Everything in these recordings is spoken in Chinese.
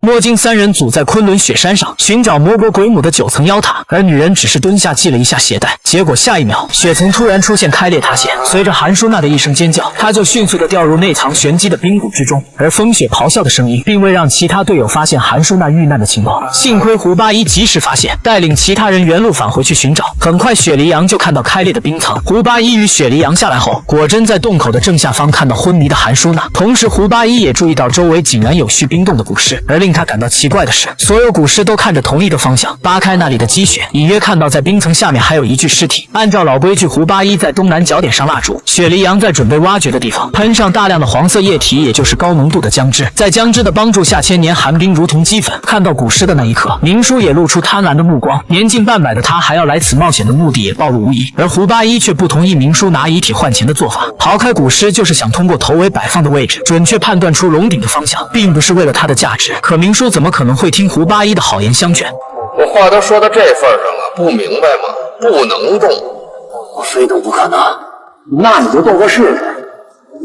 摸金三人组在昆仑雪山上寻找魔国鬼母的9层妖塔，而女人只是蹲下系了一下鞋带，结果下一秒雪层突然出现开裂塌陷，随着韩舒娜的一声尖叫，她就迅速的掉入内藏玄机的冰谷之中。而风雪咆哮的声音并未让其他队友发现韩舒娜遇难的情况，幸亏胡八一及时发现，带领其他人原路返回去寻找。很快雪梨阳就看到开裂的冰层，胡八一与雪梨阳下来后，果真在洞口的正下方看到昏迷的韩舒娜。同时胡八一也注意到周围竟然有续冰冻的古尸，而令他感到奇怪的是，所有古尸都看着同一个方向，扒开那里的积雪，隐约看到在冰层下面还有一具尸体。按照老规矩，胡八一在东南角点上蜡烛，雪梨阳在准备挖掘的地方喷上大量的黄色液体，也就是高浓度的姜汁，在姜汁的帮助下，千年寒冰如同齑粉。看到古尸的那一刻，明叔也露出贪婪的目光，年近半百的他还要来此冒险的目的也暴露无遗。而胡八一却不同意明叔拿遗体换钱的做法，刨开古尸就是想通过头尾摆放的位置准确判断出龙顶的方向，并不是为了它的价值。可明叔怎么可能会听胡八一的好言相劝？我话都说到这份上了，不明白吗？不能动，我非动不可能。那你就动个试试，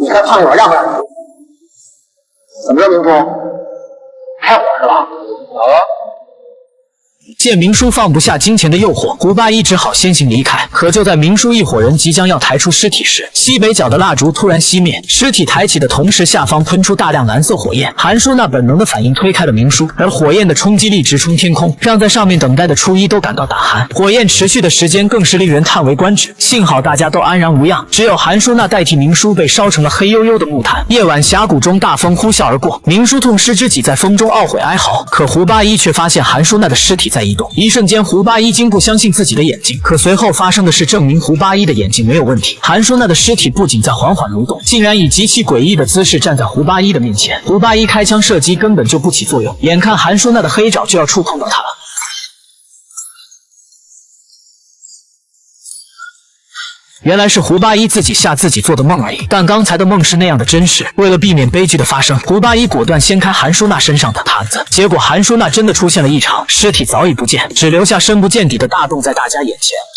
你看胖友样子。怎么着，明叔？开火是吧？见明叔放不下金钱的诱惑，胡八一只好先行离开。可就在明叔一伙人即将要抬出尸体时，西北角的蜡烛突然熄灭，尸体抬起的同时，下方喷出大量蓝色火焰。韩舒娜本能的反应推开了明叔，而火焰的冲击力直冲天空，让在上面等待的初一都感到打鼾。火焰持续的时间更是令人叹为观止。幸好大家都安然无恙，只有韩舒娜代替明叔被烧成了黑黝黝的木炭。夜晚峡谷中，大风呼啸而过，明叔痛失知己，在风中懊悔哀嚎。可胡八一却发现韩舒娜的尸体在移动。一瞬间，胡八一竟不相信自己的眼睛，可随后发生的事证明胡八一的眼睛没有问题。韩舒娜的尸体不仅在缓缓蠕动，竟然以极其诡异的姿势站在胡八一的面前。胡八一开枪射击根本就不起作用，眼看韩舒娜的黑爪就要触碰到他了。原来是胡八一自己吓自己做的梦而已，但刚才的梦是那样的真实。为了避免悲剧的发生，胡八一果断掀开韩舒娜身上的毯子，结果韩舒娜真的出现了异常，尸体早已不见，只留下深不见底的大洞在大家眼前。